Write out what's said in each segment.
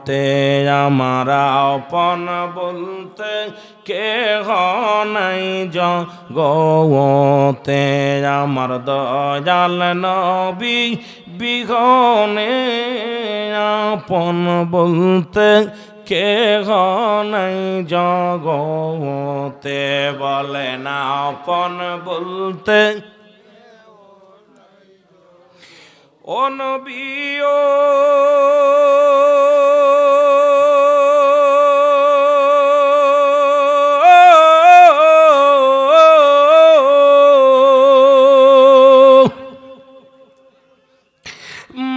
জগতে আমার আপন বলতে কেহ নাই জগতে আমার দয়াল নবী বিহনে আপন বলতে কেহ নাই জগতে বলে না আপন বলতে ও নবী ও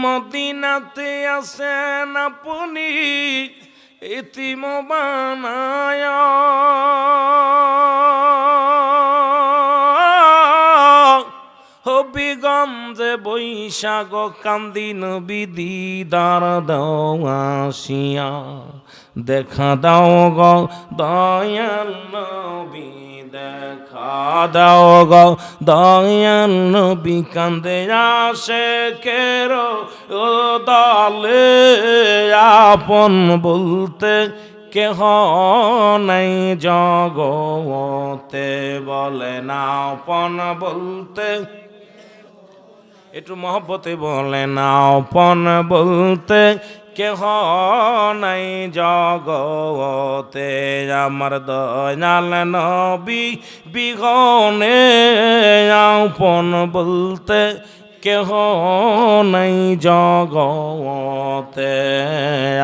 মদিনাতে আছেন আপনি ইতিম বানায় হবিগঞ্জে বৈশাখ কান্দি নবী দিদার দাও আসিয়া দেখা দাও গো দয়াল নবী দেখা দাও গো দয়াল নবী কান্দে আসে কেরো ও দলে আপন বলতে কেহ নাই জগতে বলে না আপন বলতে একটু মহব্বতে বলে না আপন বলতে কেহ নাই জগতে আমার দয়াল নবী বিহনে আপন বলতে কেহ নাই জগতে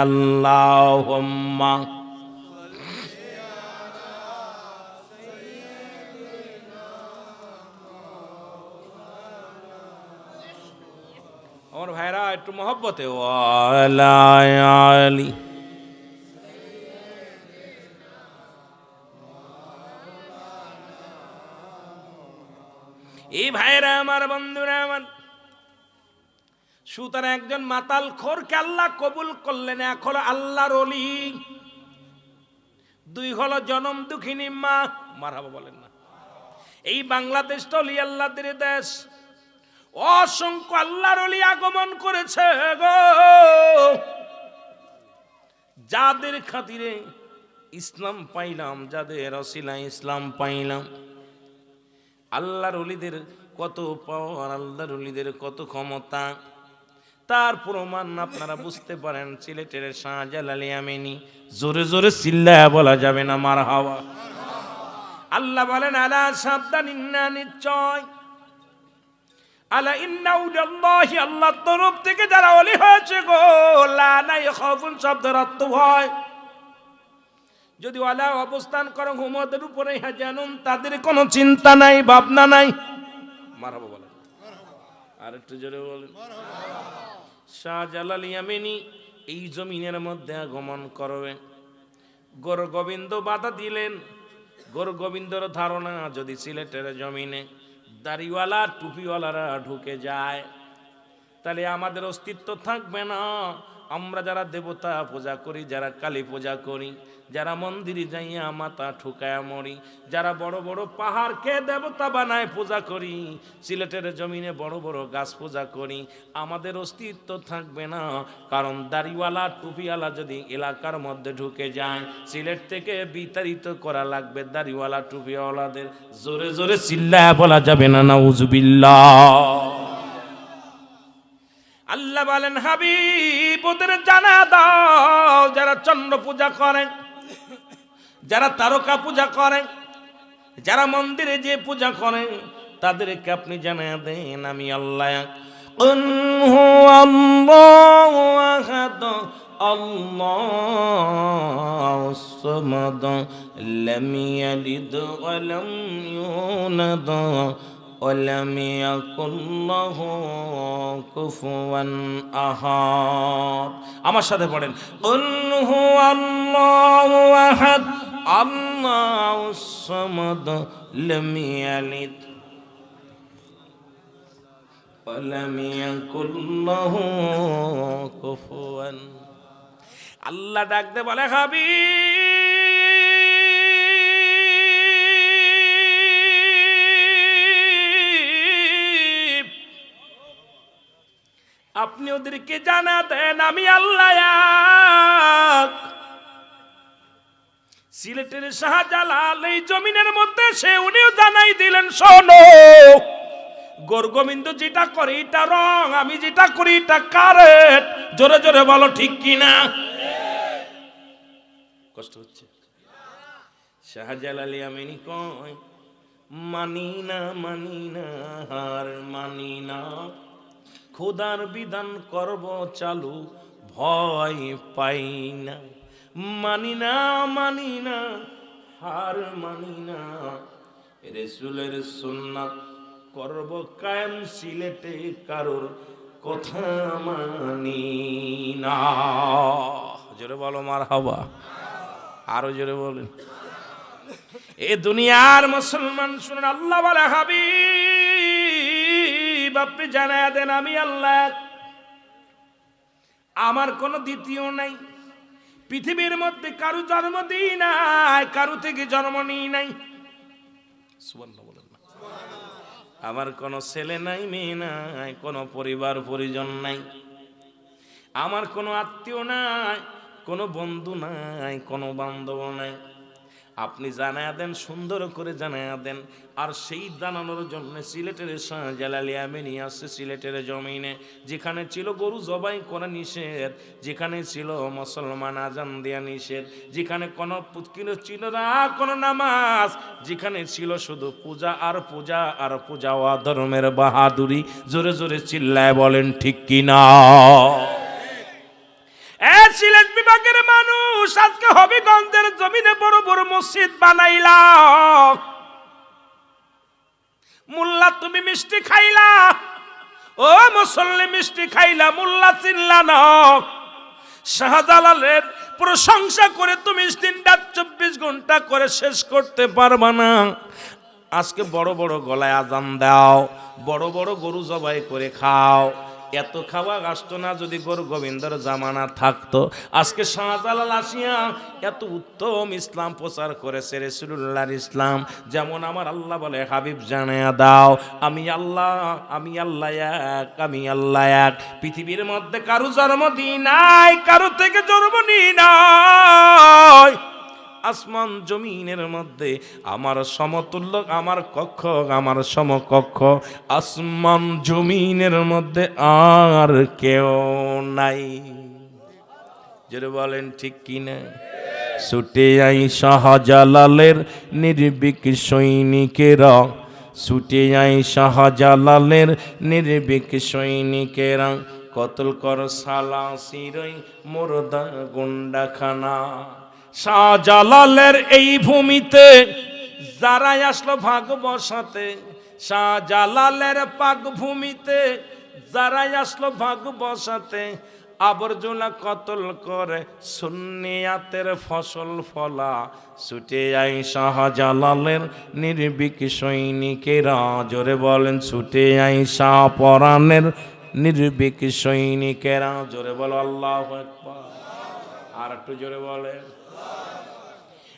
আল্লাহুম্মা আমার ভাইরা একটু মহব্বতে ওয়ালা আলী এই ভাইরা আমার বন্ধুরা আমার সুতরাং একজন মাতাল খোরকে আল্লাহ কবুল করলেন এক হলো আল্লাহর ওলি দুই হলো জনম দুঃখিনী মা মারহাবা বলেন না এই বাংলাদেশটা ওলি আল্লাহদের দেশ অসংখ্য আল্লাহর ওলি আগমন করেছে গো যাদের খাতিরে ইসলাম পাইলাম যাদের ওসিলায় ইসলাম পাইলাম আল্লাহর ওলিদের কত পাওয়ার আল্লাহর ওলিদের কত ক্ষমতা তার প্রমাণ আপনারা বুঝতে পারেন সিলেটের শাহজালাল ইয়ামিনী জোরে জোরে চিল্লায়া বলা যাবে না মারহাবা আল্লাহ বলেন আলা সাবধান ইন্না নিশ্চয় আলা ইন্না উল্লাহি আল্লাহর তরফ থেকে যারা ওলি হয়েছে গো লা নাই খাউফুন শব্দের অর্থ হয় যদি ওয়ালা অবস্থান করো হুমদের উপরে হাজানুন তাদের কোনো চিন্তা নাই ভাবনা নাই মারহাবা বলেন আর একটু জোরে বলেন শাহজালাল ইয়ামিনী এই জমিনের মধ্যে আগমন করবেন গোর গোবিন্দ বাধা দিলেন গোর গোবিন্দর ধারণা যদি সিলেটের জমিনে দাড়িওয়ালা টুপিওয়ালারা ঢুকে যায় তাহলে আমাদের অস্তিত্ব থাকবে না আমরা যারা দেবতা পূজা করি যারা কালী পূজা করি যারা মন্দিরে যাইয়া মাথা ঠুকায়া মরি যারা বড় বড় পাহাড়কে দেবতা বানায় পূজা করি সিলেটের জমিনে বড় বড় গাছ পূজা করি আমাদের অস্তিত্ব থাকবে না কারণ দাড়িওয়ালা টুপিওয়ালা যদি এলাকার মধ্যে ঢুকে যায় সিলেট থেকে বিতাড়িত করা লাগবে দাড়িওয়ালা টুপিওয়ালাদের জোরে জোরে চিল্লায়া বলা যাবে না নাউজুবিল্লাহ আল্লাহ বলেন হাবিব ওদের জানা দাও যারা চন্দ্র পূজা করেন যারা তারকা পূজা করেন যারা মন্দিরে যে পূজা করেন তাদেরকে আপনি জানা দেন আমি আল্লাহ আল্লাহু আহাদ আল্লাহুস সামাদ লাম ইয়ালিদ ওয়া লাম ইউলাদ ওয়ালাম ইয়াকুল লাহু কুফুয়ান আহাদ আমার সাথে পড়েন কুল হুয়াল্লাহু আহাদ আল্লাহুস সামাদ লাম ইয়ালিদ ওয়ালাম ইয়াকুল লাহু কুফুয়ান আল্লাহ ডাকতে বলে আপনি ওদেরকে জানা দেন আমি আল্লাহ সিলেটের শাহজালাল এই জমিনের মধ্যে সে উনিও জানাই দিলেন, শোনো গোরগোবিন্দ যেটা করে এটা রং, আমি যেটা করি এটা কারেন্ট। জোরে জোরে বলো ঠিক কিনা। কষ্ট হচ্ছে। শাহজালাল আমিনী কয়, মানি না হার মানি না, খোদার বিধান করব চালু ভয় পাই না। মানি না হার মানি না, রাসূলের সুন্নাত করব কায়েম, সিলেটে কারোর কথা মানি না। জোরে বলো মারহাবা। আরো জোরে বলেন। এ দুনিয়ার মুসলমান শুনুন, আল্লাহ বলে হাবিব আপনি জানায়া দেন আমি আল্লাহ, আমার কোনো দ্বিতীয় নাই। পৃথিবীর মধ্যে কারো জন্ম দিই নাই, কারো থেকে জন্ম নিই নাই। সুবহানাল্লাহ বলেন না। আমার কোনো ছেলে নাই, মেয়ে নাই, কোনো পরিবার পরিজন নাই, আমার কোনো আত্মীয় নাই, কোনো বন্ধু নাই, কোনো বান্ধব নাই। আপনি জানায়া দেন, সুন্দর করে জানায়া দেন। আর সেই জানানোর জন্য সিলেটের শাহজালাল আমিনী আসছে সিলেটের জমিনে, যেখানে ছিল গরু জবাই করা নিষেধ, যেখানে ছিল মুসলমান আজান দেয়া নিষেধ, যেখানে কোনো ছিল না কোনো নামাজ, যেখানে ছিল শুধু পূজা আর পূজা আর পূজা ও ধর্মের বাহাদুরি। জোরে জোরে চিল্লায় বলেন ঠিক কিনা। সিলেট বিভাগের মানুষ আজকে হবিগঞ্জের জমিনে বড় বড় মসজিদ বানাইলা। মোল্লা তুমি মিষ্টি খাইলা, ও মুসল্লি মিষ্টি খাইলা, মোল্লা চিনলা না। শাহজালালের প্রশংসা করে তুমি দিনটা 24 ঘন্টা করে শেষ করতে পারবা না। আজকে বড় বড় গলায় আজান দাও, বড় বড় গরু জবাই করে খাও। এত খাওয়া আসতো না যদি গরু গোবিন্দর জামানা থাকতো। আজকে শাহজালাল আসিয়া এত উত্তম ইসলাম প্রচার করেছে, রাসূলুল্লাহর ইসলাম। যেমন আমার আল্লাহ বলে হাবিব জানায়া দাও আমি আল্লাহ, আমি আল্লাহ এক, আমি আল্লাহ এক। পৃথিবীর মধ্যে কারো জন্ম দিই নাই, কারো থেকে জন্ম নিই নাই। আসমান জমিনের মধ্যে আমার সমতুল্য, আমার কক্ষ, আমার সমকক্ষ আসমান জমিনের মধ্যে আর কেউ নাই। যেটা বলেন ঠিক কিনা। ছুটে আই শাহজালালের নির্ভীক সৈনিকেরা, ছুটে আই শাহজালালের নির্ভীক সৈনিকেরা, কতল কর সালা সিরই মুর্দা গুন্ডাখানা। শাহজালালের এই ভূমিতে যারাই আসলো ভাগ বসাতে, শাহজালালের পাক ভূমিতে যারাই আসলো ভাগ বসাতে, আবর্জনা কতল করে সুন্নিয়াতের ফসল ফলা। ছুটে আই শাহজালালের নির্ভীক সৈনিকেরা। জোরে বলেন ছুটে আই শাহপরানের নির্ভীক সৈনিকেরা। জোরে বলো আল্লাহু আকবার। আর একটু জোরে বলেন।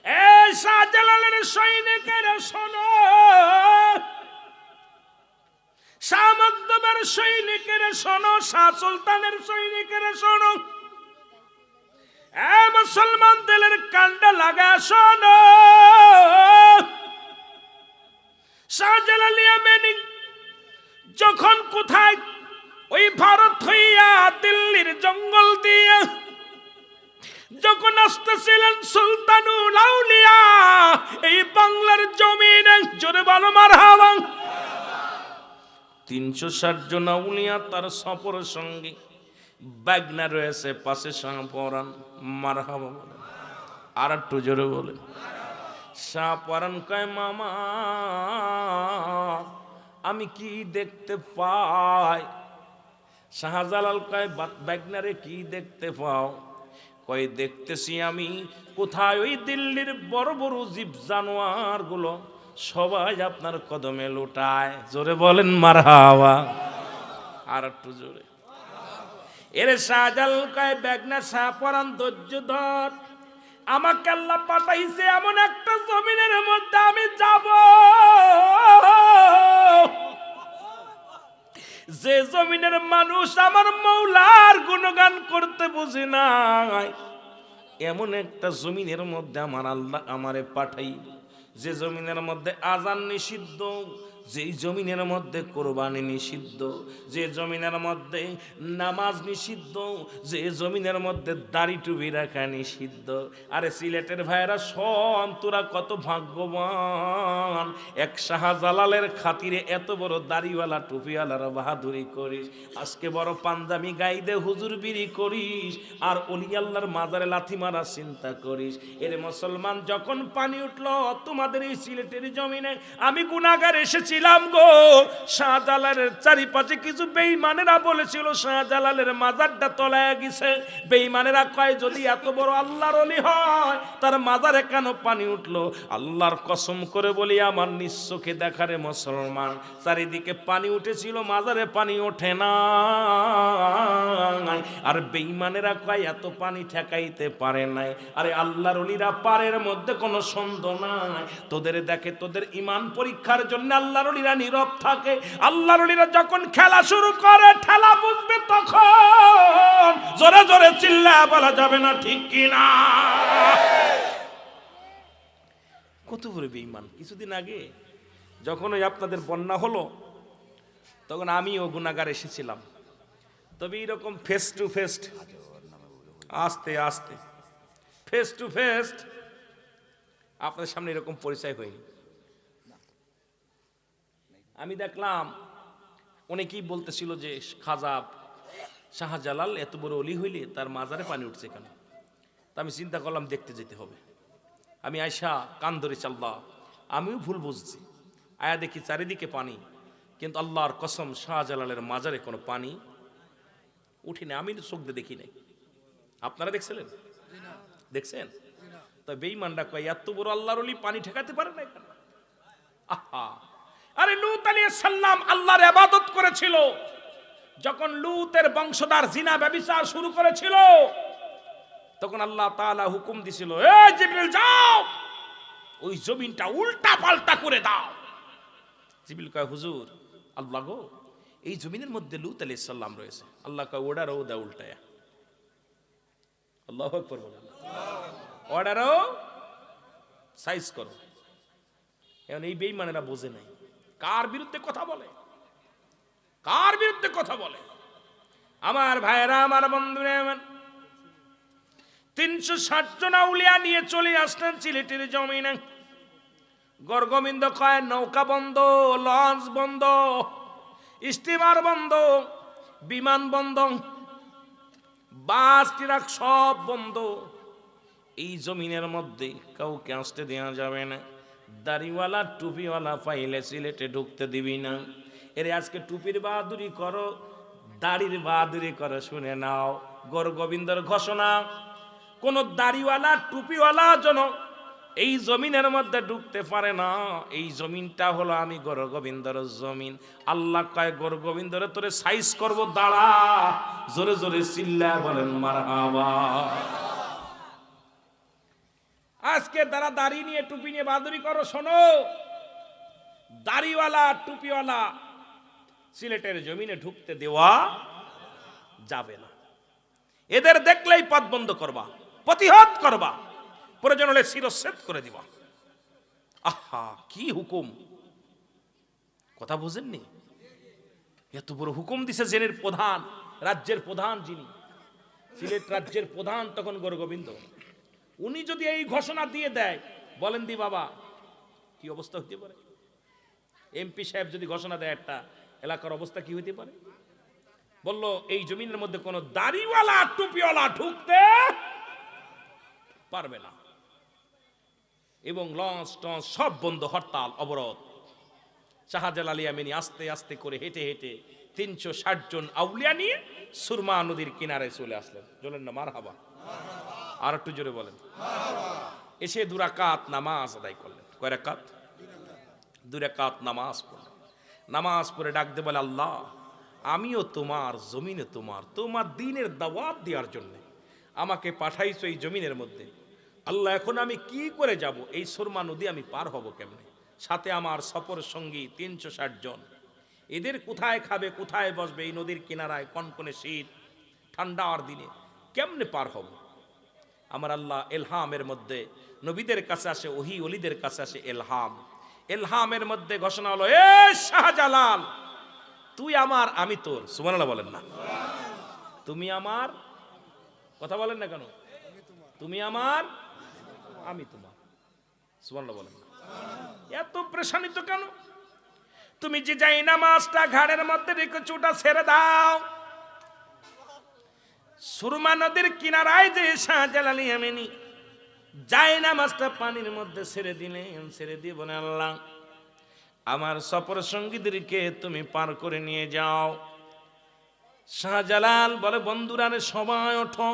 এই শাহজালালের সৈনিকেরা শোনো, শাহ মকদুমের সৈনিকেরা শোনো, শাহ সুলতানের সৈনিকেরা শোনো, এ মুসলমান দিলের কান্ডা লাগা শোনো। শাহজালাল আমিনী যখন কোথায় ওই ভারত হইয়া দিল্লির জঙ্গল দিয়া যখন আসতেছিলেন সুলতানুল আউলিয়া এই বাংলার জমিনে, জোরে বলো মারহাবা। 360 জন আউলিয়া তার সফর সঙ্গে, বাগনা রয়েছে পাশে শাহপরান। মারহাবা। আর একটু জোরে বলে। শাহপরান কয় মামা আমি কি দেখতে পাই? শাহজালাল কয় বাগনারে কি দেখতে পাও? কই দেখতেছি আমি কোথায় ওই দিল্লির বড় বড় জীব জানোয়ার গুলো সবাই আপনার কদমে লুটায়। জোরে বলেন মারহাবা। আর একটু জোরে। এর শাহজালাল কয় বেগনা শাহপরান ধৈর্য ধর, আমাকে আল্লাহ পাঠাইছে এমন একটা জমিনের মধ্যে আমি যাব যে জমিনের মানুষ আমার মৌলার গুণগান করতে বুঝে নাই, এমন একটা জমিনের মধ্যে আমার আল্লাহ আমারে পাঠাই, যে জমিনের মধ্যে আজান নিষিদ্ধ, যেই জমিনের মধ্যে কোরবানি নিষিদ্ধ, যে জমিনের মধ্যে নামাজ নিষিদ্ধ, যে জমিনের মধ্যে দাড়ি টুপি রাখা নিষিদ্ধ। আরে সিলেটের ভাইরা শোন, তোরা কত ভাগ্যবান, এক শাহজালালের খাতিরে এত বড় দাড়িওয়ালা টুপিওয়ালার বাহাদুরি করিস, আজকে বড় পাঞ্জাবি গাইদে হুজুর বিড়ি করিস, আর অলি আল্লাহর মাজারে লাথি মারা চিন্তা করিস। এর মুসলমান, যখন পানি উঠলো তোমাদের এই সিলেটের জমিনে, আমি গুনাহগার এসেছিলাম গো। শাহজালালের চারিপাশে কিছু বেঈমানেরা বলেছিল শাহজালালের মাজারটা তলায় গেছে। বেঈমানেরা কয়, যদি এত বড় আল্লাহর ওলি হয় তার মাজারে কেন পানি উঠলো? আল্লাহর কসম করে বলি, আমার নিজ চোখে দেখারে মুসলমান, চারিদিকে পানি উঠেছিল, মাজারে পানি ওঠে না। আর বেঈমানেরা কয় এত পানি ঠেকাইতে পারে নাই। আরে আল্লাহর ওলিরা পারের মধ্যে কোনো সন্দেহ নাই। তোদের দেখে, তোদের ঈমান পরীক্ষার জন্য আল্লাহর ওলিরা নীরব থাকে। আল্লাহর ওলিরা যখন খেলা শুরু করে, ঠেলা বুঝবে তখন। জোরে জোরে চিল্লায়া বলা যাবে না, ঠিক কি না? কত বড় বেঈমান! কিছুদিন আগে যখন ওই আপনাদের বন্যা হলো, তখন আমিও গুনাহগার এসেছিলাম। তবে এরকম ফেস টু ফেস, আস্তে আস্তে ফেস টু ফেস আপনাদের সামনে এরকম পরিচয় হয়নি। আমি দেখলাম অনেকেই বলতেছিল যে খাজা শাহজালাল এত বড় অলি হইলে তার মাজারে পানি উঠছে কেন? তা আমি চিন্তা করলাম দেখতে যেতে হবে। আমি আয়সা কান ধরে চাল্লা, আমিও ভুল বুঝছি। আয়া দেখি চারিদিকে পানি, কিন্তু আল্লাহর কসম শাহজালালের মাজারে কোনো পানি উঠিনি। আমি চোখ দিয়ে দেখি নাই। আপনারা দেখছিলেন? দেখছেন? তো বেঈমানরা কয় এত বড় আল্লাহর ওলি পানি ঠেকাতে পারে না কেন? আহা! আরে লূত আলাইহিস সালাম আল্লাহর ইবাদত করেছিল। যখন লূতের বংশধর জিনা ব্যভিচার শুরু করেছিল, তখন আল্লাহ তাআলা হুকুম দিছিল, এ জিবরিল যাও, ওই জমিনটা উল্টা পাল্টা করে দাও। জিবরিল কয়, হুজুর, আল্লাহ গো, এই জমিনের মধ্যে লূত আলাইহিস সালাম রয়েছে। আল্লাহ কয়, ওডারও দাও উল্টায়া। আল্লাহু আকবার বলেন। অর্ডারও সাইজ করো। এখন এই বেঈমানেরা বোঝে নাই কার বিরুদ্ধে কথা বলে, কার বিরুদ্ধে কথা বলে। আমার ভাইয়েরা, আমার বন্ধুরা, 360 জন আউলিয়া নিয়ে চলে আসলেন সিলেটের জমিনে। গরগোবিন্দ কয়, নৌকা বন্ধ, লঞ্চ বন্ধ, স্টিমার বন্ধ, বিমান বন্ধ, বাস ট্রাক সব বন্ধ। এই জমিনের মধ্যে কাউকে আসতে দেওয়া যাবে না। দাড়িওয়ালা টুপিওয়ালা পাইলে সিলেটে ঢুকতে দিবি না। এরে আজকে টুপির বাহাদুরি করো, দাড়ির বাহাদুরি করো, শুনে নাও গরগোবিন্দর ঘোষণা, কোন দাড়িওয়ালা টুপিওয়ালা যেন এই জমিনের মধ্যে ঢুকতে পারে না। এই জমিনটা হলো আমি গরগোবিন্দর জমিন। আল্লাহ কয়, গরগোবিন্দরে তোরে সাইজ করব, দাঁড়া। জোরে জোরে চিল্লায়া বলেন মারহাবা। আজকে তারা দাড়ি নিয়ে টুপি নিয়ে বাহাদুরি করো। শোনো, দাড়িওয়ালা টুপিওয়ালা সিলেটের জমিনে ঢুকতে দেওয়া যাবে না। এদের দেখলেই পথ বন্ধ করবা, প্রতিহত করবা, প্রয়োজন হলে শিরচ্ছেদ করে দিবা। আহা, কি হুকুম! কথা বুঝেননি? এত বড় হুকুম দিছে জেনের প্রধান, রাজ্যের প্রধান, যিনি সিলেট রাজ্যের প্রধান তখন গরগোবিন্দ। উনি যদি এই ঘোষণা দিয়ে দেয়, বলেন দি বাবা কি অবস্থা হতে পারে? এমপি সাহেব যদি ঘোষণা দেয় একটা এলাকার অবস্থা কি হতে পারে? বলল, এই জমিনের মধ্যে কোনো দাড়িওয়ালা টুপিওয়ালা ঢুকতে পারবে না, এবং লঞ্চ টঞ্চ সব বন্ধ, হরতাল অবরোধ। শাহজালাল ইয়ামানি আস্তে আস্তে করে হেঁটে হেঁটে 360 জন আউলিয়া নিয়ে সুরমা নদীর কিনারে চলে আসলেন। বলেন না মারহাবা? আর একটু জোরে বলেন। এসে 2 রাকাত নামাজ আদায় করলেন। কয় রাকাত? 2 রাকাত নামাজ পড়লেন। নামাজ পড়ে ডাক দিয়ে বলে, আল্লাহ, আমিও তোমার জমিনে তোমার দ্বীনের দাওয়াত দেওয়ার জন্য আমাকে পাঠাইছো এই জমিনের মধ্যে। আল্লাহ, এখন আমি কি করে যাব? এই সুরমা নদী আমি পার হব কেমনে? সাথে আমার সফর সঙ্গী 360 জন। এদের কোথায় খাবে, কোথায় বসবে? এই নদীর কিনারায় কনকনে শীত, ঠান্ডার দিনে কেমনে পার হব? আমার আল্লাহ এলহামের মধ্যে নবীদের কাছে আসে ওহি, ওলিদের কাছে আসে এলহাম। এলহামের মধ্যে ঘোষণা হলো, এ শাহজালাল তুই আমার আমি তোর। সুবহানাল্লাহ বলেন না? তুমি আমার, কথা বলেন না কেন? তুমি আমার আমি তোমার। সুবহানাল্লাহ বলেন না? এত প্রেশানিত কেন? তুমি যে যাই নামাজটা ঘাড়ের মধ্যে রেখেছো ওটা ছেড়ে দাও। সুরমা নদীর কিনারায় যে শাহজালাল ইয়ামানি যাই নামাজটা পানির মধ্যে ছেড়ে দিলেন, ছেড়ে দিয়ে বলে, আল্লাহ আমার সফর সঙ্গীদেরকে তুমি পার করে নিয়ে যাও। শাহজালাল বলে, বন্ধুরা সবাই ওঠো,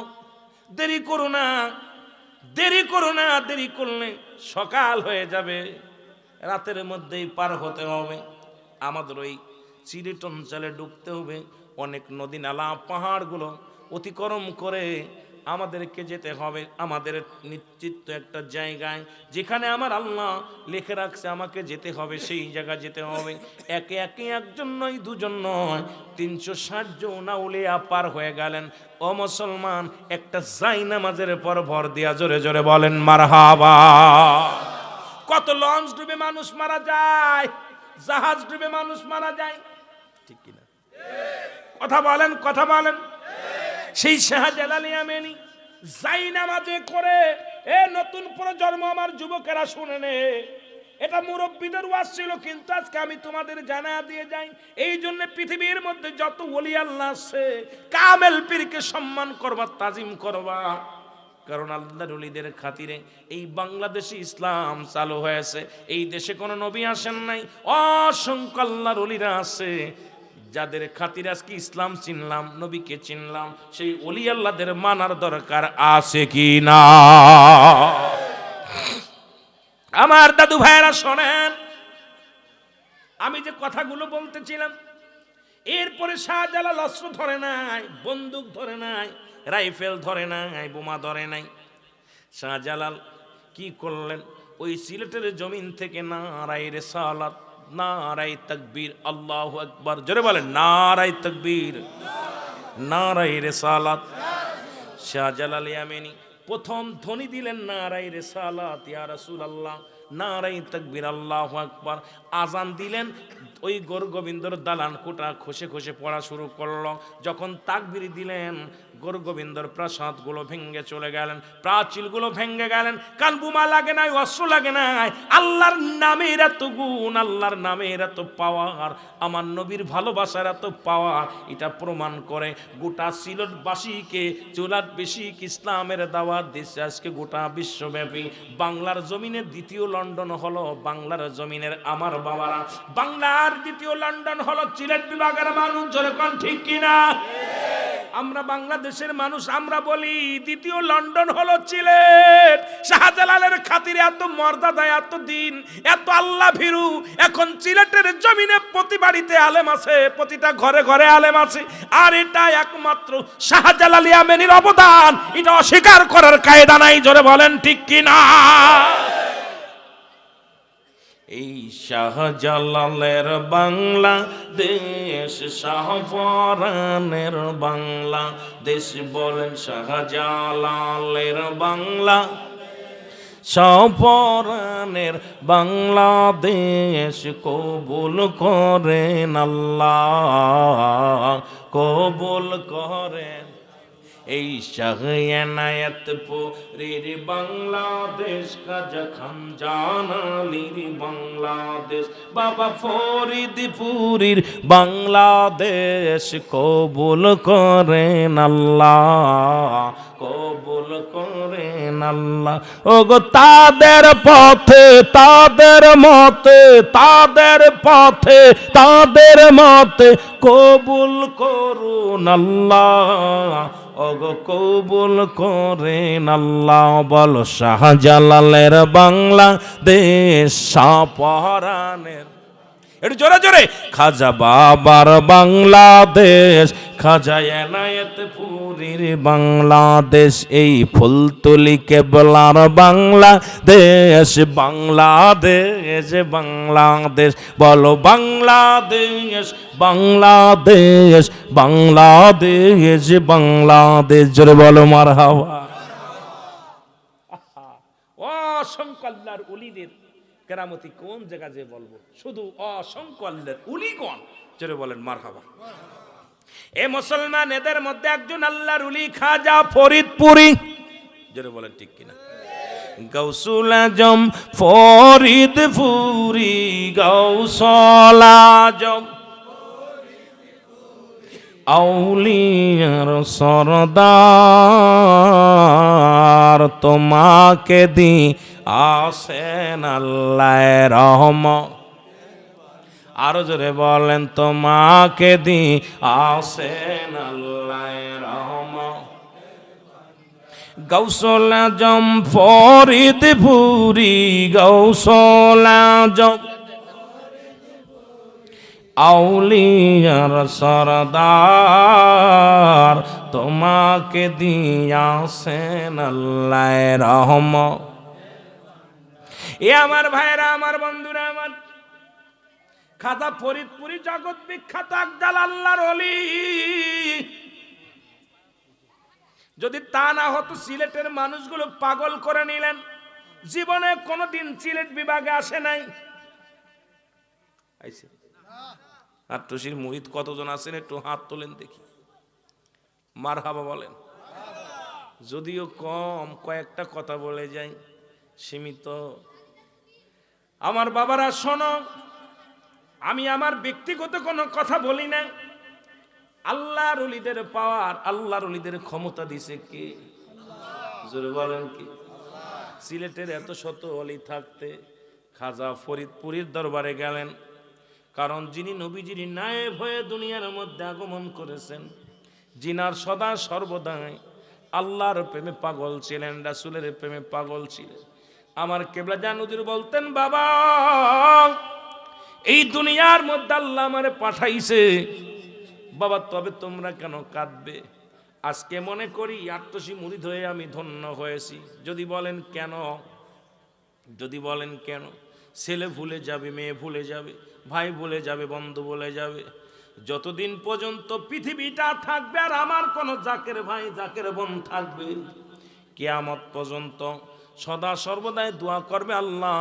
দেরি করো না, দেরি করো না, দেরি করলে সকাল হয়ে যাবে, রাতের মধ্যেই পার হতে হবে। আমাদের ওই সিলেট অঞ্চলে ঢুকতে হবে, অনেক নদী নালা পাহাড়গুলো অতিক্রম করে আমাদেরকে যেতে হবে আমাদের নিশ্চিত একটা জায়গায়, যেখানে আমার আল্লাহ লিখে রাখছে আমাকে যেতে হবে, সেই জায়গা যেতে হবে। একে একে একজন নয়, দুজন নয়, 360 জন আউলিয়া পার হয়ে গেলেন। ও মুসলমান, একটা জায়নামাজের পর ভর দিয়া জোরে জোরে বলেন মারহাবা। কত লঞ্চ ডুবে মানুষ মারা যায়, জাহাজ ডুবে মানুষ মারা যায়, ঠিক কিনা? কথা বলেন, কথা বলেন। সেই শাহজালাল ইয়ামানি জায়নামাজে করে, এ নতুন প্রজন্ম আমার যুবকেরা শুনে নে, এটা মুরব্বীদের ওয়াজ ছিল, কিন্তু আজকে আমি তোমাদের জানা দিয়ে যাই। এই জন্য পৃথিবীর মধ্যে যত ওলি আল্লাহ আছে, কামেল পীরকে সম্মান করবা, তাজিম করবা, কারণ আল্লাহর ওলিদের খাতিরে এই বাংলাদেশে ইসলাম চালু হয়েছে। এই দেশে কোনো নবী আসেন নাই, অসংখ্য আল্লাহর ওলিরা আছে যাদের খাতিরে আজকে ইসলাম চিনলাম, নবীকে চিনলাম। সেই ওলি আল্লাহদের মানার দরকার আছে কি না? আমার দাদু ভাইরা শোনেন, আমি যে কথাগুলো বলতেছিলাম, এরপরে শাহজালাল অস্ত্র ধরে নাই, বন্দুক ধরে নাই, রাইফেল ধরে নাই, বোমা ধরে নাই। শাহজালাল কি করলেন? ওই সিলেটের জমিন থেকে নারায়ে রিসালাত, নারায়ে তাকবীর, আল্লাহু আকবার, জোরে বলেন নারায়ে তাকবীর, নারায়ে রিসালাত। শাহজালাল ইয়ামানি প্রথম ধ্বনি দিলেন নারায়ে রিসালাত, ইয়া রাসূলুল্লাহ, নারায়ে তাকবীর, আল্লাহু আকবার। আজান দিলেন, ওই গৌর গোবিন্দর দালান কোটা খসে খসে পড়া শুরু করলো। যখন তাকবীর দিলেন, গৌর গোবিন্দর প্রাসাদগুলো ভেঙ্গে চলে গেলেন, প্রাচীরগুলো ভেঙ্গে গেলেন। কান বোমা লাগে নাই, অস্ত্র লাগে নাই। আল্লাহর নামের এত গুণ, আল্লাহর নামের এত পাওয়ার, আমার নবীর ভালোবাসার এত পাওয়ার, এটা প্রমাণ করে গোটা সিলেটবাসীকে, চুলাটবাসীকে ইসলামের দাওয়াত দিচ্ছে আজকে গোটা বিশ্বব্যাপী। বাংলার জমিনের দ্বিতীয় লন্ডন হলো বাংলার জমিনের আমার বাবারা, বাংলার দ্বিতীয় লন্ডন হলো সিলেট বিভাগের মানুষ, যেরকম ঠিক কিনা? আমরা বাংলাদেশের মানুষ, আমরা বলি দ্বিতীয় লন্ডন হলো সিলেট। শাহজালালের খাতিরে এত মর্যাদা, এত দিন, এত আল্লাহ ভীরু। এখন সিলেটের জমিনে প্রতি বাড়িতে আলেম আছে, প্রতিটা ঘরে ঘরে আলেম আছে। আর এটা একমাত্র শাহজালাল ইয়ামানির অবদান, এটা অস্বীকার করার কায়দা নাই, জোরে বলেন ঠিক কিনা? এই শাহজালালের বাংলাদেশ, শাহপরানের বাংলাদেশ, বলেন শাহজালালের বাংলা, শাহপরানের বাংলাদেশ, কবুল করেন আল্লাহ, কবুল করেন। এই শাহ এনায়েতপুরীর বাংলাদেশ, খাজা খান জালালির বাংলাদেশ, বাবা ফরিদপুরীর বাংলাদেশ, কবুল করেন আল্লাহ, কবুল করেন আল্লাহ। ওগো তাদের পথে, তাদের মতে, তাদের পথে, তাদের মতে, কবুল করুন আল্লাহ, ওগো কবুল করেন আল্লাহ। বলো শাহজালালের বাংলাদেশ, শাহপরানের, একটু জোরে জোরে, খাজা বাবার বাংলাদেশ, খাজা এনায়েতপুরীর বাংলাদেশ, এই ফুলতলি কেবলার বাংলাদেশ, বাংলাদেশ, বাংলাদেশ, বলো বাংলাদেশ, বাংলাদেশ, বাংলাদেশ, বাংলাদেশ, জোরে বলো মারহাবা। অসংখ্য আল্লাহর ওলিদের কেরামতি কোন জায়গা যে বলবো, শুধু অসংখ্য আল্লাহর ওলিগণ জোরে বলেন মারহাবা। এ মুসলমান, এদের মধ্যে একজন আল্লাহর ওলি খাজা ফরিদপুরি, জোরে বলেন ঠিক কিনা। গাউসুল আজম ফরিদপুরি, গাউসুল আজম আউলিয়ার সরদার, তোমাকে দি আসেন আল্লাহ রহমত। আরো জোরে বলেন, তোমাকে দি আসেন আল্লাহ রহমত। গাউসুল আজম ফরিদপুরি, গাউসুল আজম আউলিয়ার সরদার, তোমাকে দিয়াছেন আল্লাহ রহমত। এ আমার ভাইরা, আমার বন্ধুরা, আমার খাজা ফরিদপুরি জগৎ বিখ্যাত একদল আল্লাহর ওলি। যদি তা না হতো, সিলেটের মানুষগুলো পাগল করে নিলেন। জীবনে কোনোদিন সিলেট বিভাগে আসে নাই। আইছে আর টসির মুরিদ কতজন আছেন একটু হাত তোলেন দেখি, মারহাবা বলেন। যদিও কম, কয়েকটা কথা বলে যাই, সীমিত। আমার বাবারা শোনো, আমি আমার ব্যক্তিগত কোনো কথা বলি না। আল্লাহর ওলিদের পাওয়ার, আল্লাহর ওলিদের ক্ষমতা দিছে কে? জোরে বলেন কি? সিলেটের এত শত ওলি থাকতে খাজা ফরিদপুরীর দরবারে গেলেন, কারণ যিনি নবীজির নায়েব হয়ে দুনিয়ার মধ্যে আগমন করেছেন, যিনার সদা সর্বদাই আল্লাহর প্রেমে পাগল ছিলেন, রাসূলের প্রেমে পাগল ছিলেন। আমার কেবলা জান হুজুর বলতেন, বাবা এই দুনিয়ার মধ্যে আল্লাহ আমারে পাঠাইছে, বাবা তবে তোমরা কেন কাঁদবে? আজকে মনে করি আট্টসি মুরিদ হয়ে আমি ধন্য হয়েছি। যদি বলেন কেন, যদি বলেন কেন, ছেলে ভুলে যাবে, মেয়ে ভুলে যাবে, ভাই ভুলে যাবে, বন্ধু ভুলে যাবে, যতদিন পর্যন্ত পৃথিবীটা থাকবে আর আমার কোনো জাকের ভাই জাকের বোন থাকবে, কিয়ামত পর্যন্ত সদা সর্বদাই দোয়া করবে, আল্লাহ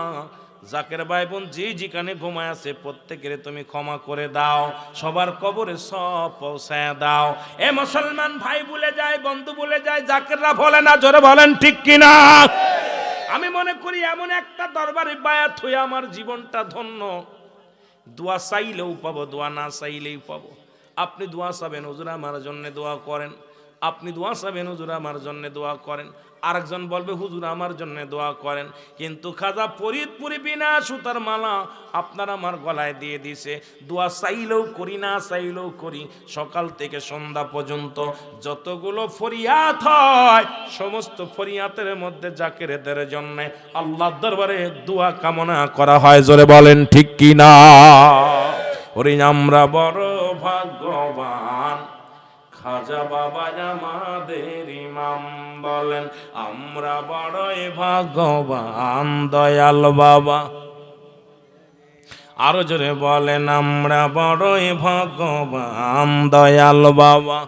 জাকের ভাই বোন যে যেখানে ঘুমায় আছে প্রত্যেকের তুমি ক্ষমা করে দাও, সবার কবরে সব পৌঁছায় দাও। এ মুসলমান, ভাই ভুলে যায়, বন্ধু ভুলে যায়, জাকেররা ভোলে না, জোরে বলেন ঠিক কিনা। আমি মনে করি এমন একটা দরবারে বায়াত হয়ে আমার জীবনটা ধন্য। দোয়া চাইলেও পাবো, দোয়া না চাইলেই পাবো। আপনি দোয়া চাবেন, হুজুর আমার জন্য দোয়া করেন। আপনি দোয়া চাবেন, হুজুর আমার জন্য দোয়া করেন। আরেকজন বলবে, হুজুর আমার জন্য দোয়া করেন। কিন্তু খাজা ফরিদপুরি বিনা সুতার মালা আপনার আমার গলায় দিয়ে দিছে। দোয়া চাইলেও করি, না চাইলেও করি। সকাল থেকে সন্ধ্যা পর্যন্ত যতগুলো ফরিয়াত হয়, সমস্ত ফরিয়াতের মধ্যে জাকেরদের জন্য আল্লাহর দরবারে দোয়া কামনা করা হয়। জোরে বলেন ঠিক কিনা। ওরে আমরা বড় ভাগ্যবান, খাজা বাবা আমাদের ইমাম বলেন, আমরা বড়ই ভাগ্যবান, দয়াল বাবা। আরো জোরে বলেন, আমরা বড়ই ভাগ্যবান, দয়াল বাবা।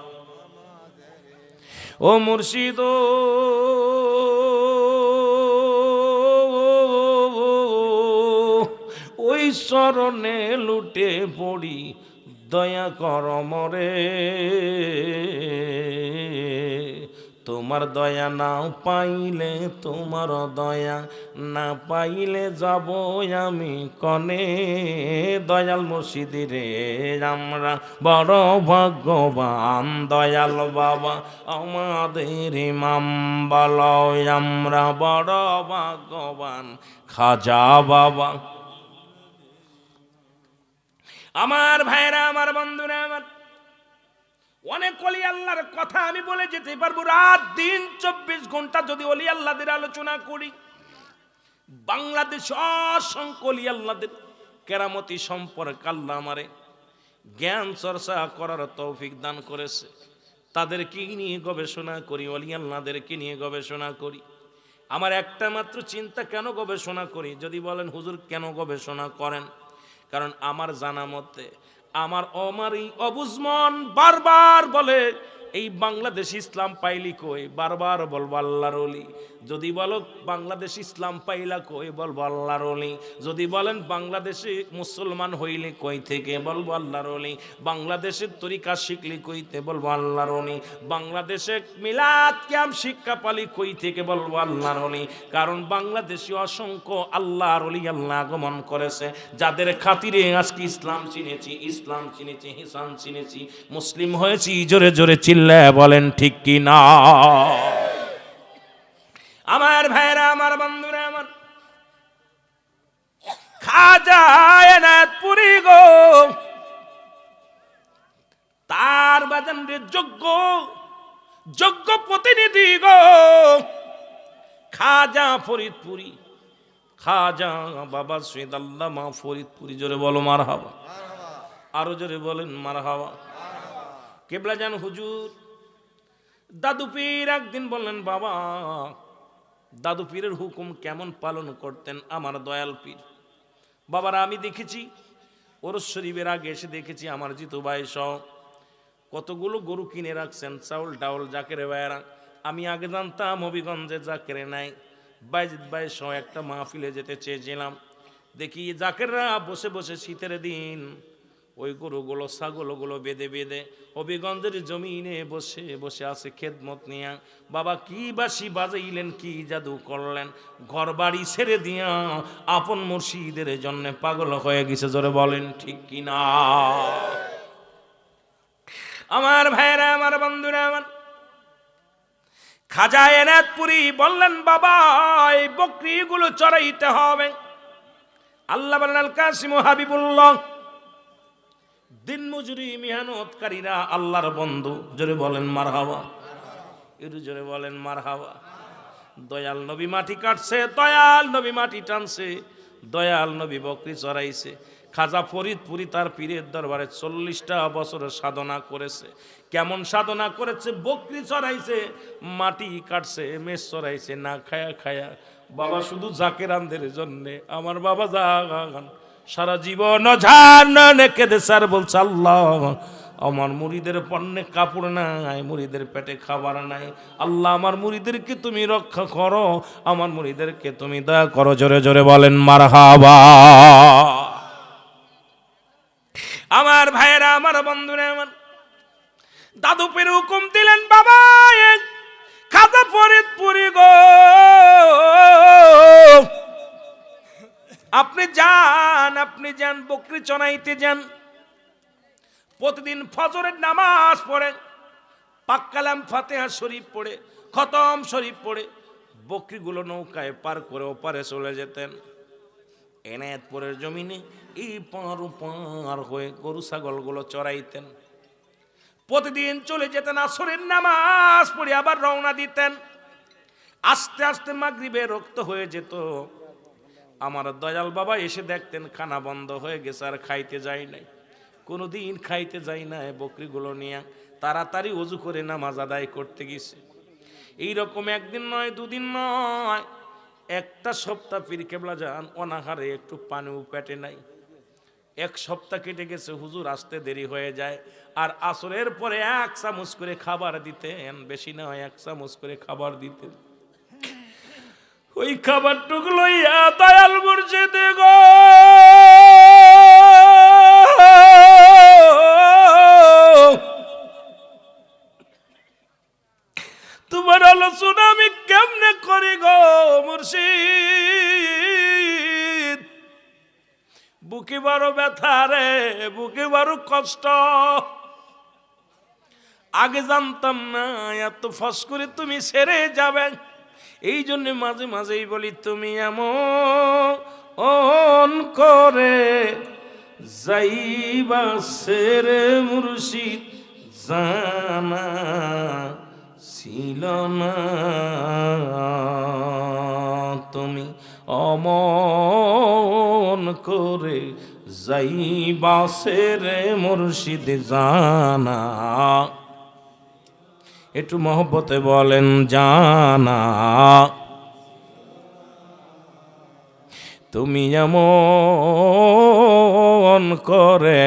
ও মুর্শিদ, ওই চরণে লুটে পড়ি, দয়া কর মরে। তোমার দয়া না পাইলে, তোমার দয়া না পাইলে যাব আমি কনে। দয়াল মুর্শিদি রে, আমরা বড় ভাগ্যবান, দয়াল বাবা আমাদের ইমাম বলো, আমরা বড় ভাগ্যবান, খাজা বাবা। আমার ভাইরা, আমার বন্ধুরা, আমার অনেক ওলি আল্লাহর কথা আমি বলে যেতে পারবো। রাত দিন 24 ঘন্টা যদি ওলি আল্লাহদের আলোচনা করি। বাংলাদেশ অসংখ্য ওলি আল্লাহদের কেরামতি সম্পর্কে আল্লাহ আমারে জ্ঞান চর্চা করার তৌফিক দান করেছে। তাদেরকে নিয়ে গবেষণা করি, ওলি আল্লাহদেরকে নিয়ে গবেষণা করি। আমার একটা মাত্র চিন্তা, কেন গবেষণা করি? যদি বলেন হুজুর কেন গবেষণা করেন? কারণ আমার জানা মতে আমার এই অবুঝমন বারবার বলে, এই বাংলাদেশ ইসলাম পাইলি কই? বারবার বলবো আল্লাহর ওলি যদি বলো বাংলাদেশ ইসলাম পাইলা কই, বলবো আল্লাহর ওলি। যদি বলেন বাংলাদেশে মুসলমান হইলে কই থেকে, বলবো আল্লাহর ওলি। বাংলাদেশের তরিকা শিখলি কইতে, বলবো আল্লাহর ওলি। বাংলাদেশে মিলাদ কিয়াম শিক্ষা পালি কই থেকে, বলবো আল্লাহর ওলি। কারণ বাংলাদেশে অসংখ্য আল্লাহর ওলি আল্লাহ আগমন করেছে, যাদের খাতিরে আজকে ইসলাম চিনেছি, ইসলাম চিনেছি, হিসান চিনেছি, মুসলিম হয়েছি। জোরে জোরে চিল্লায় বলেন ঠিক কি না? আমার ভাইরা, আমার বন্ধুরা, আমার খাজা এনায়েতপুরী গো, তার বাজানরে যোগ্য প্রতিনিধি গো, খাজা ফরিদপুরি, খাজা বাবা সৈয়দ আল্লামা ফরিদপুরি। জোরে বলো মারহাবা, আরো জোরে বলেন মারহাবা। কেবলাজান হুজুর দাদু পীর একদিন বললেন, বাবা দাদু পীরের হুকুম কেমন পালন করতেন আমার দয়াল পীর। বাবারা আমি দেখেছি ওরস শরীফের আগে এসে দেখেছি আমার জিতু ভাই সহ কতগুলো গরু কিনে রাখছেন, চাউল ডাউল। জাকেরে ভাইয়েরা, আমি আগে জানতাম হবিগঞ্জে জাকেরে নাই, বাইজিৎ ভাই সহ একটা মাহফিলে যেতে চেয়েছিলাম। দেখি জাকেররা বসে বসে শীতের দিন ওই গরুগুলো ছাগলগুলো বেঁধে বেঁধে হবিগঞ্জের জমিনে বসে বসে আছে খেদমত নিয়া। বাবা কি বাসি বাজাইলেন, কি জাদু করলেন, ঘর বাড়ি ছেড়ে দিয়া আপন মুর্শিদের জন্য পাগল হয়ে গেছে। জোরে বলেন ঠিক কিনা? আমার ভাইরা, আমার বন্ধুরা, আমার খাজা এনায়েতপুরী বললেন, বাবা এই বকরিগুলো চড়াইতে হবে। আল্লাহ বলেন, আল কাসিম হাবিবুল্লাহ, দিন মজুরি মেহনতকারীরা আল্লাহর বন্ধু। জোরে বলেন মারহাবা, একটু জোরে বলেন মারহাবা। দয়াল নবী মাটি কাটছে, দয়াল নবী মাটি টানছে, দয়াল নবী বকরি চড়াইছে। খাজা ফরিদপুরি তার পীরের দরবারে 40টা বছরের সাধনা করেছে। কেমন সাধনা করেছে? বকরি চড়াইছে, মাটি কাটছে, মেষ চড়াইছে, না খায়া খায়া। বাবা শুধু জাকেরানদের জন্যে আমার বাবা জাগান সারা জীবন কেঁদে স্যার বলছে, আল্লাহ আমার মুরিদের পণ্যে কাপড় নাই, মুরিদের পেটে খাবার নাই, আল্লাহ আমার মুরিদেরকে তুমি রক্ষা করো, আমার মুরিদেরকে তুমি দয়া করো। জোরে জোরে বলেন মারহাবা। আমার ভাইয়েরা, আমার বন্ধুরা, আমার দাদু পীর হুকুম দিলেন, বাবা খাজা ফরিদপুরি গো, আপনি যান বকরি চড়াইতে যান। প্রতিদিন ফজরের নামাজ পড়ে, পাক কালাম ফাতিহা শরীফ পড়ে, খতম শরীফ পড়ে বকরিগুলো নৌকায় পার করে ওপারে চলে যেতেন। এনায়েতপুরের জমিনে এই পার হয়ে গরু ছাগলগুলো চড়াইতেন। প্রতিদিন চলে যেতেন, আসরের নামাজ পড়ে আবার রওনা দিতেন। আস্তে আস্তে মাগরিবে রক্ত হয়ে যেত। আমার দয়াল বাবা এসে দেখতেন খানা বন্ধ হয়ে গেছে, আর খাইতে যায় নাই, কোনোদিন খাইতে যাই না। বকরিগুলো নিয়ে তাড়াতাড়ি ওযু করে নামাজ আদায় করতে গেছে। এইরকম একদিন নয়, দুদিন নয়, একটা সপ্তাহ পীর কেবলা যান অনাহারে, একটু পানিও পেটে নাই। 1 সপ্তাহ কেটে গেছে, হুজুর আসতে দেরি হয়ে যায়। আর আসরের পরে 1 চামচ করে খাবার দিতেন, বেশি না হয় 1 চামচ করে খাবার দিতেন। ওই খাবারটুকু লইয়া দয়াল মুর্শিদ গো তোমার আলোচনা আমি কেমনে করি গো মুর্শিদ, বুকে বড় ব্যথা রে, বুকে বড় কষ্ট। আগে জানতাম না এত ফস করে তুমি ছেড়ে যাবে, এই জন্য মাঝে মাঝেই বলি তুমি এমন করে যাইবা সেরে মুর্শিদ, জানা ছিল না তুমি অমন করে যাইবা সেরে মুর্শিদ, জানা। একটু মহব্বতে বলেন জানা। তুমি এমন করে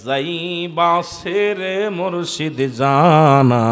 যাইবা সেরে মুর্শিদ, জানা।